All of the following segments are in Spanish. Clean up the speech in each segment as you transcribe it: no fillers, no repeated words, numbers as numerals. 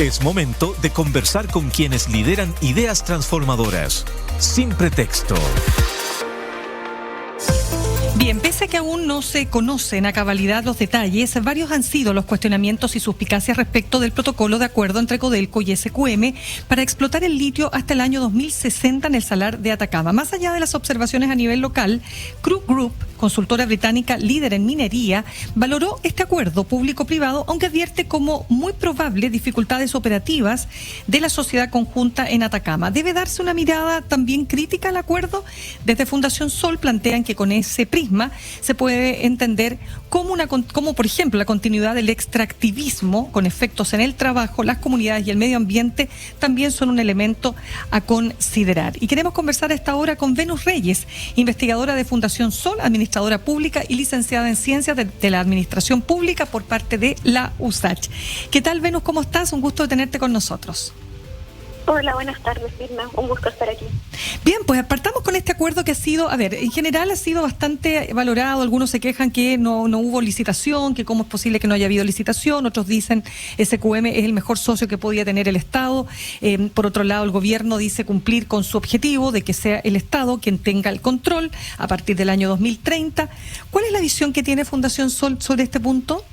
Es momento de conversar con quienes lideran ideas transformadoras. Sin pretexto. Bien, pese a que aún no se conocen a cabalidad los detalles, varios han sido los cuestionamientos y suspicacias respecto del protocolo de acuerdo entre Codelco y SQM para explotar el litio hasta el año 2060 en el Salar de Atacama. Más allá de las observaciones a nivel local, Krug Group, consultora británica líder en minería, valoró este acuerdo público-privado, aunque advierte como muy probable dificultades operativas de la sociedad conjunta en Atacama. ¿Debe darse una mirada también crítica al acuerdo? Desde Fundación Sol plantean que con ese prisma se puede entender como por ejemplo la continuidad del extractivismo con efectos en el trabajo, las comunidades y el medio ambiente también son un elemento a considerar. Y queremos conversar a esta hora con Venus Reyes, investigadora de Fundación Sol, administradora pública y licenciada en Ciencias de la Administración Pública por parte de la USACH. ¿Qué tal, Venus? ¿Cómo estás? Un gusto de tenerte con nosotros. Hola, buenas tardes, Irma. Un gusto estar aquí. Bien, pues partamos con este acuerdo que ha sido, en general ha sido bastante valorado. Algunos se quejan que no hubo licitación, que cómo es posible que no haya habido licitación. Otros dicen SQM es el mejor socio que podía tener el Estado. Por otro lado, el gobierno dice cumplir con su objetivo de que sea el Estado quien tenga el control a partir del año 2030. ¿Cuál es la visión que tiene Fundación Sol sobre este punto?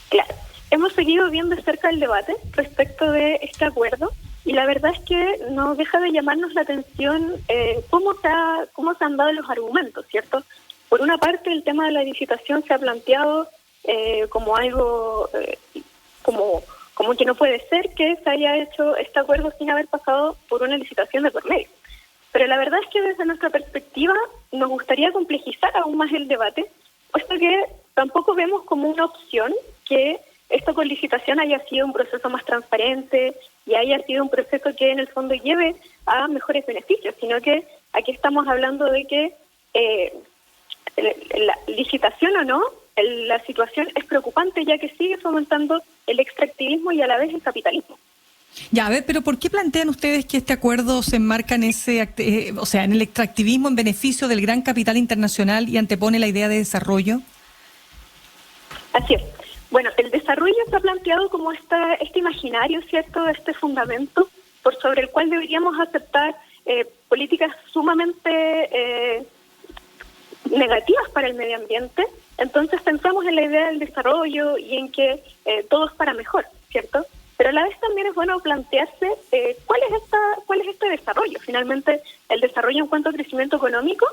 Claro. Hemos seguido viendo de cerca el debate respecto de este acuerdo y la verdad es que no deja de llamarnos la atención cómo se han dado los argumentos, ¿cierto? Por una parte, el tema de la licitación se ha planteado como algo, como que no puede ser que se haya hecho este acuerdo sin haber pasado por una licitación de por medio. Pero la verdad es que desde nuestra perspectiva nos gustaría complejizar aún más el debate, puesto que tampoco vemos como una opción que esto con licitación haya sido un proceso más transparente y haya sido un proceso que en el fondo lleve a mejores beneficios, sino que aquí estamos hablando de que la licitación o no, la situación es preocupante ya que sigue fomentando el extractivismo y a la vez el capitalismo. Ya, a ver, pero ¿por qué plantean ustedes que este acuerdo se enmarca en en el extractivismo en beneficio del gran capital internacional y antepone la idea de desarrollo? Así es. Bueno, el desarrollo se ha planteado como este imaginario, ¿cierto?, este fundamento por sobre el cual deberíamos aceptar políticas sumamente negativas para el medio ambiente. Entonces pensamos en la idea del desarrollo y en que todo es para mejor, ¿cierto? Pero a la vez también es bueno plantearse cuál es este desarrollo. Finalmente, ¿el desarrollo en cuanto a crecimiento económico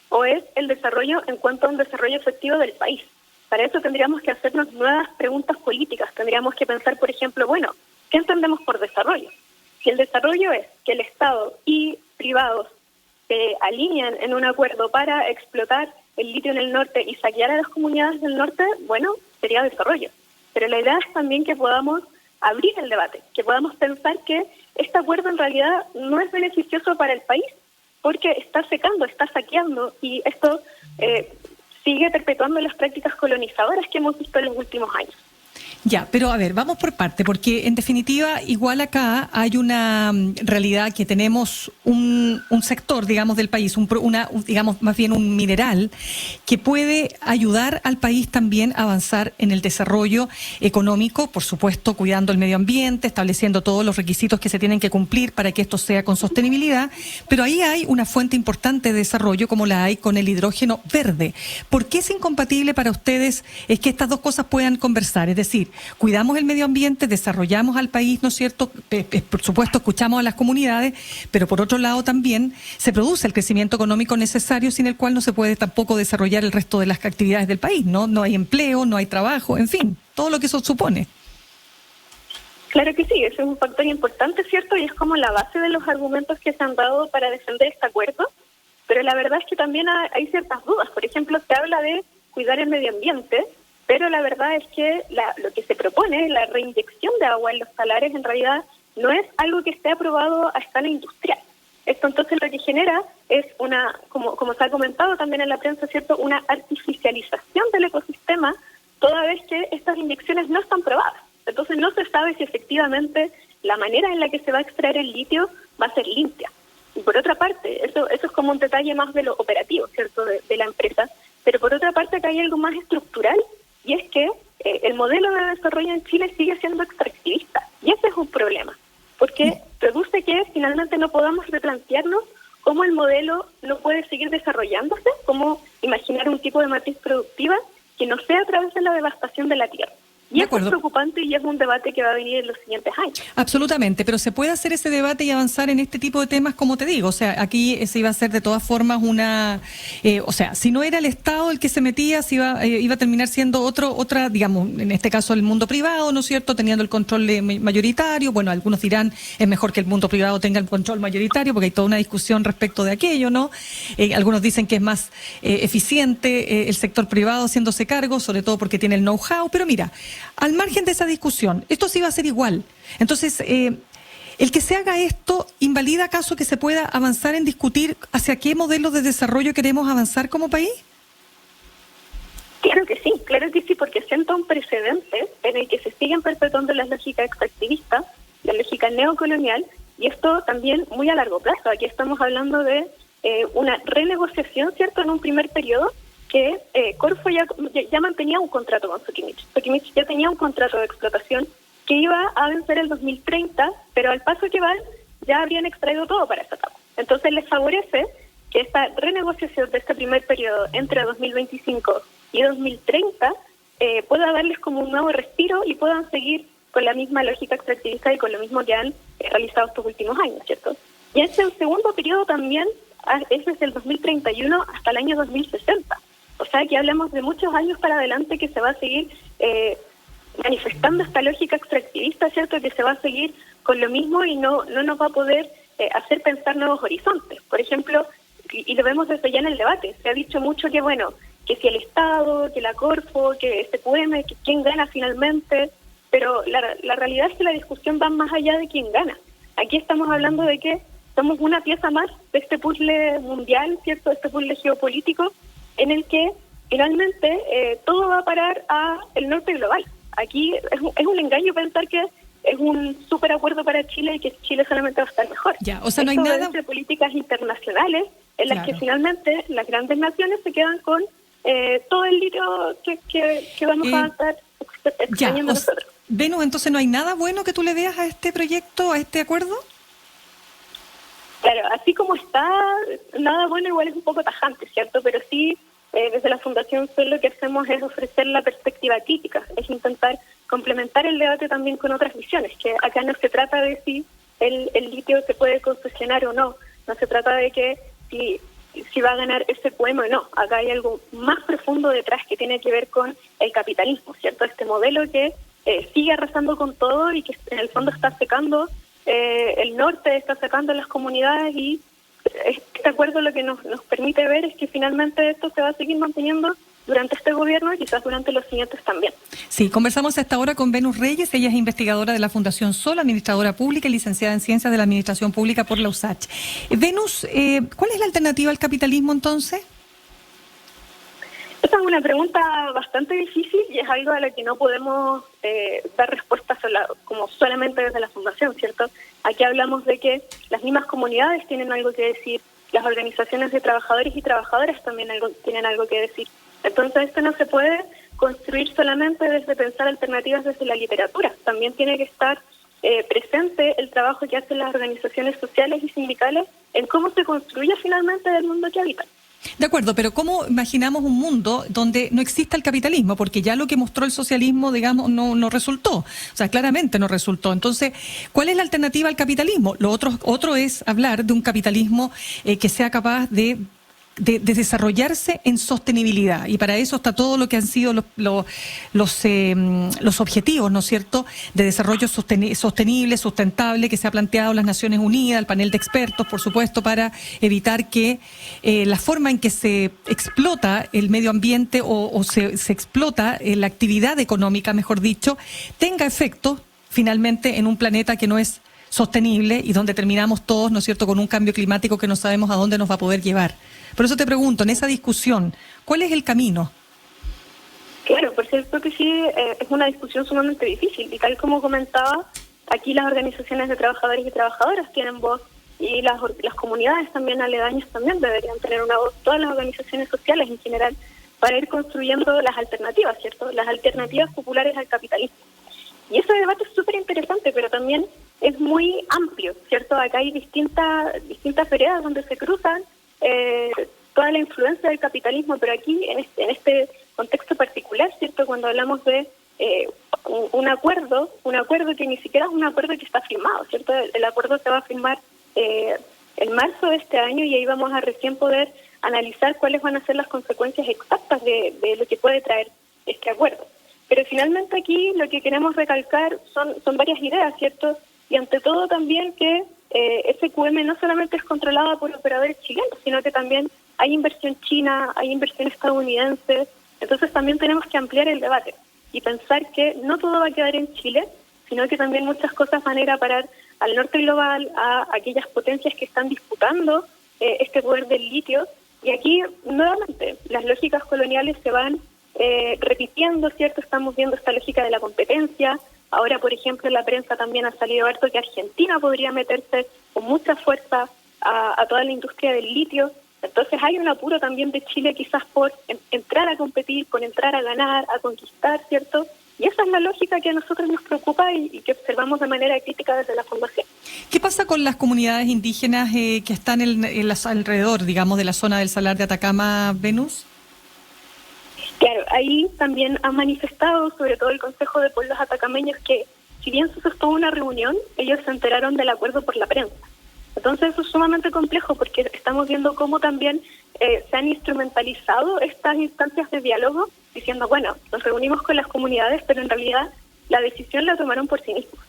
o es el desarrollo en cuanto a un desarrollo efectivo del país? Para eso tendríamos que hacernos nuevas preguntas políticas. Tendríamos que pensar, por ejemplo, ¿qué entendemos por desarrollo? Si el desarrollo es que el Estado y privados se alinean en un acuerdo para explotar el litio en el norte y saquear a las comunidades del norte, sería desarrollo. Pero la idea es también que podamos abrir el debate, que podamos pensar que este acuerdo en realidad no es beneficioso para el país, porque está secando, está saqueando, y esto sigue perpetuando las prácticas colonizadoras que hemos visto en los últimos años. Ya, pero a ver, vamos por parte, porque en definitiva, igual acá hay una realidad que tenemos un sector, digamos, del país, digamos, más bien un mineral, que puede ayudar al país también a avanzar en el desarrollo económico, por supuesto, cuidando el medio ambiente, estableciendo todos los requisitos que se tienen que cumplir para que esto sea con sostenibilidad, pero ahí hay una fuente importante de desarrollo como la hay con el hidrógeno verde. ¿Por qué es incompatible para ustedes es que estas dos cosas puedan conversar? Es decir, cuidamos el medio ambiente, desarrollamos al país, ¿no es cierto? Por supuesto, escuchamos a las comunidades, pero por otro lado también se produce el crecimiento económico necesario sin el cual no se puede tampoco desarrollar el resto de las actividades del país, ¿no? No hay empleo, no hay trabajo, en fin, todo lo que eso supone. Claro que sí, ese es un factor importante, ¿cierto? Y es como la base de los argumentos que se han dado para defender este acuerdo, pero la verdad es que también hay ciertas dudas. Por ejemplo, se habla de cuidar el medio ambiente, pero la verdad es que lo que se propone, la reinyección de agua en los salares, en realidad no es algo que esté aprobado a escala industrial. Esto entonces lo que genera es como se ha comentado también en la prensa, ¿cierto?, una artificialización del ecosistema, toda vez que estas inyecciones no están probadas. Entonces no se sabe si efectivamente la manera en la que se va a extraer el litio va a ser limpia. Y por otra parte, eso es como un detalle más de lo operativo, ¿cierto?, de la empresa. Pero por otra parte acá hay algo más estructural, y es que el modelo de desarrollo en Chile sigue siendo extractivista. es un debate que va a venir en los siguientes años. Absolutamente, pero se puede hacer ese debate y avanzar en este tipo de temas, como te digo. O sea, aquí se iba a hacer de todas formas o sea, si no era el Estado el que se metía, se iba a terminar siendo otra, digamos, en este caso el mundo privado, ¿no es cierto?, teniendo el control mayoritario. Bueno, algunos dirán es mejor que el mundo privado tenga el control mayoritario, porque hay toda una discusión respecto de aquello, ¿no? Algunos dicen que es más eficiente el sector privado haciéndose cargo, sobre todo porque tiene el know-how. Pero mira, al margen de esa discusión, esto sí va a ser igual. Entonces, el que se haga esto, ¿invalida acaso que se pueda avanzar en discutir hacia qué modelos de desarrollo queremos avanzar como país? Claro que sí, porque sienta un precedente en el que se siguen perpetuando las lógicas extractivistas, la lógica neocolonial, y esto también muy a largo plazo. Aquí estamos hablando de una renegociación, ¿cierto?, en un primer periodo, que Corfo ya mantenía un contrato con Sokimich. Sokimich ya tenía un contrato de explotación que iba a vencer el 2030, pero al paso que van ya habrían extraído todo para esa etapa. Entonces les favorece que esta renegociación de este primer periodo entre 2025 y 2030 pueda darles como un nuevo respiro y puedan seguir con la misma lógica extractivista y con lo mismo que han realizado estos últimos años, ¿cierto? Y ese segundo periodo también es desde el 2031 hasta el año 2060. O sea, que hablamos de muchos años para adelante que se va a seguir manifestando esta lógica extractivista, ¿cierto?, que se va a seguir con lo mismo y no nos va a poder hacer pensar nuevos horizontes. Por ejemplo, y lo vemos desde ya en el debate, se ha dicho mucho que, bueno, que si el Estado, que la Corfo, que SQM, que quién gana finalmente, pero la realidad es que la discusión va más allá de quién gana. Aquí estamos hablando de que somos una pieza más de este puzzle mundial, ¿cierto?, este puzzle geopolítico, en el que finalmente todo va a parar a el norte global. Aquí es un engaño pensar que es un súper acuerdo para Chile y que Chile solamente va a estar mejor. Ya, o sea, no hay nada de políticas internacionales en las que finalmente las grandes naciones se quedan con todo el litio que vamos a estar extrañando nosotros. Venus, entonces no hay nada bueno que tú le veas a este proyecto, a este acuerdo. Claro, así como está, nada bueno igual es un poco tajante, ¿cierto? Pero sí, desde la Fundación Sol lo que hacemos es ofrecer la perspectiva crítica, es intentar complementar el debate también con otras visiones, que acá no se trata de si el litio se puede concesionar o no se trata de que si va a ganar ese poema o no, acá hay algo más profundo detrás que tiene que ver con el capitalismo, ¿cierto? Este modelo que sigue arrasando con todo y que en el fondo está secando el norte, está sacando las comunidades, y este acuerdo lo que nos permite ver es que finalmente esto se va a seguir manteniendo durante este gobierno y quizás durante los siguientes también. Sí, conversamos hasta ahora con Venus Reyes, ella es investigadora de la Fundación Sol, administradora pública y licenciada en Ciencias de la Administración Pública por la USACH. Venus, ¿cuál es la alternativa al capitalismo entonces? Esa es una pregunta bastante difícil y es algo a la que no podemos dar respuestas como solamente desde la Fundación, ¿cierto? Aquí hablamos de que las mismas comunidades tienen algo que decir, las organizaciones de trabajadores y trabajadoras también tienen algo que decir. Entonces esto no se puede construir solamente desde pensar alternativas desde la literatura, también tiene que estar presente el trabajo que hacen las organizaciones sociales y sindicales en cómo se construye finalmente el mundo que habitan. De acuerdo, pero ¿cómo imaginamos un mundo donde no exista el capitalismo? Porque ya lo que mostró el socialismo, digamos, no resultó. O sea, claramente no resultó. Entonces, ¿cuál es la alternativa al capitalismo? Lo otro es hablar de un capitalismo que sea capaz de desarrollarse en sostenibilidad, y para eso está todo lo que han sido los objetivos, ¿no es cierto?, de desarrollo sostenible, sustentable, que se ha planteado las Naciones Unidas, el panel de expertos, por supuesto, para evitar que la forma en que se explota el medio ambiente o se explota la actividad económica, mejor dicho, tenga efecto finalmente en un planeta que no es sostenible y donde terminamos todos, ¿no es cierto?, con un cambio climático que no sabemos a dónde nos va a poder llevar. Por eso te pregunto, en esa discusión, ¿cuál es el camino? Claro, por cierto que sí, es una discusión sumamente difícil y tal como comentaba, aquí las organizaciones de trabajadores y trabajadoras tienen voz y las comunidades también aledañas también deberían tener una voz, todas las organizaciones sociales en general, para ir construyendo las alternativas, ¿cierto? Las alternativas populares al capitalismo. Y ese debate es súper interesante, pero también es muy amplio, ¿cierto? Acá hay distintas veredas donde se cruzan toda la influencia del capitalismo, pero aquí en este contexto particular, ¿cierto? Cuando hablamos de un acuerdo que ni siquiera es un acuerdo que está firmado, ¿cierto? El acuerdo se va a firmar en marzo de este año y ahí vamos a recién poder analizar cuáles van a ser las consecuencias exactas de lo que puede traer este acuerdo. Pero finalmente aquí lo que queremos recalcar son varias ideas, ¿cierto? Y ante todo también que SQM no solamente es controlada por operadores chilenos, sino que también hay inversión china, hay inversión estadounidense. Entonces también tenemos que ampliar el debate y pensar que no todo va a quedar en Chile, sino que también muchas cosas van a ir a parar al norte global, a aquellas potencias que están disputando este poder del litio. Y aquí, nuevamente, las lógicas coloniales se van repitiendo, ¿cierto? Estamos viendo esta lógica de la competencia. Ahora, por ejemplo, en la prensa también ha salido harto que Argentina podría meterse con mucha fuerza a toda la industria del litio. Entonces hay un apuro también de Chile quizás por entrar a competir, por entrar a ganar, a conquistar, ¿cierto? Y esa es la lógica que a nosotros nos preocupa y que observamos de manera crítica desde la Fundación. ¿Qué pasa con las comunidades indígenas que están alrededor, digamos, de la zona del Salar de Atacama, Venus? Claro, ahí también han manifestado, sobre todo el Consejo de Pueblos Atacameños, que si bien se sostuvo una reunión, ellos se enteraron del acuerdo por la prensa. Entonces eso es sumamente complejo porque estamos viendo cómo también se han instrumentalizado estas instancias de diálogo, diciendo, bueno, nos reunimos con las comunidades, pero en realidad la decisión la tomaron por sí mismos.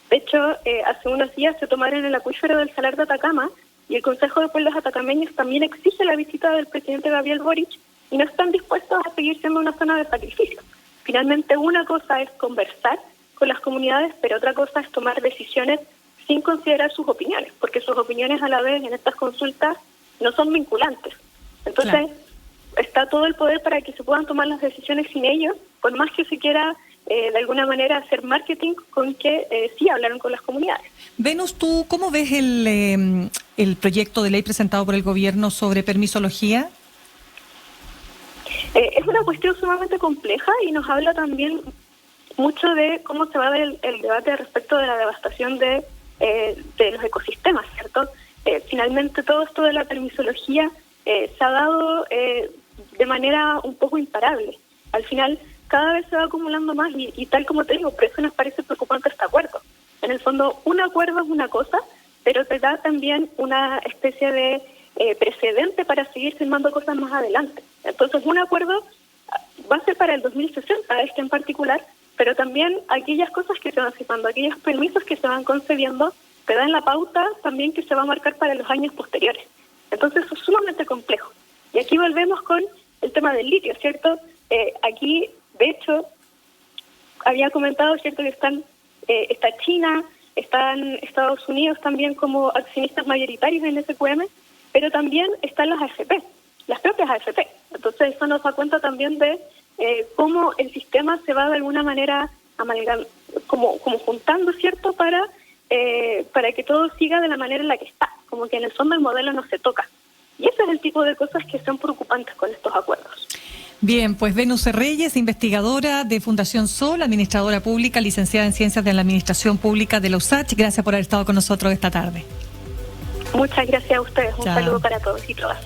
De hecho, hace unos días se tomaron el acuífero del Salar de Atacama y el Consejo de Pueblos Atacameños también exige la visita del presidente Gabriel Boric y no están dispuestos a seguir siendo una zona de sacrificio. Finalmente, una cosa es conversar con las comunidades, pero otra cosa es tomar decisiones sin considerar sus opiniones, porque sus opiniones a la vez en estas consultas no son vinculantes. Entonces, claro, está todo el poder para que se puedan tomar las decisiones sin ellos, por más que se quiera de alguna manera hacer marketing con que sí hablaron con las comunidades. Venus, ¿tú cómo ves el proyecto de ley presentado por el gobierno sobre permisología? Es una cuestión sumamente compleja y nos habla también mucho de cómo se va a ver el debate respecto de la devastación de los ecosistemas, ¿cierto? Finalmente todo esto de la permisología se ha dado de manera un poco imparable. Al final cada vez se va acumulando más y tal como te digo, por eso nos parece preocupante este acuerdo. En el fondo, un acuerdo es una cosa, pero te da también una especie de precedente para seguir firmando cosas más adelante. Entonces, un acuerdo va a ser para el 2060, este en particular, pero también aquellas cosas que se van firmando, aquellos permisos que se van concediendo, te dan la pauta también que se va a marcar para los años posteriores. Entonces, eso es sumamente complejo. Y aquí volvemos con el tema del litio, ¿cierto? Aquí, de hecho, había comentado, ¿cierto?, que está China, están Estados Unidos también como accionistas mayoritarios en SQM, pero también están las AFP, las propias AFP. Entonces eso nos da cuenta también de cómo el sistema se va de alguna manera como juntando, ¿cierto?, para que todo siga de la manera en la que está, como que en el fondo el modelo no se toca. Y ese es el tipo de cosas que son preocupantes con estos acuerdos. Bien, pues Venus Reyes, investigadora de Fundación Sol, administradora pública, licenciada en Ciencias de la Administración Pública de la USACH. Gracias por haber estado con nosotros esta tarde. Muchas gracias a ustedes. Un saludo para todos y todas.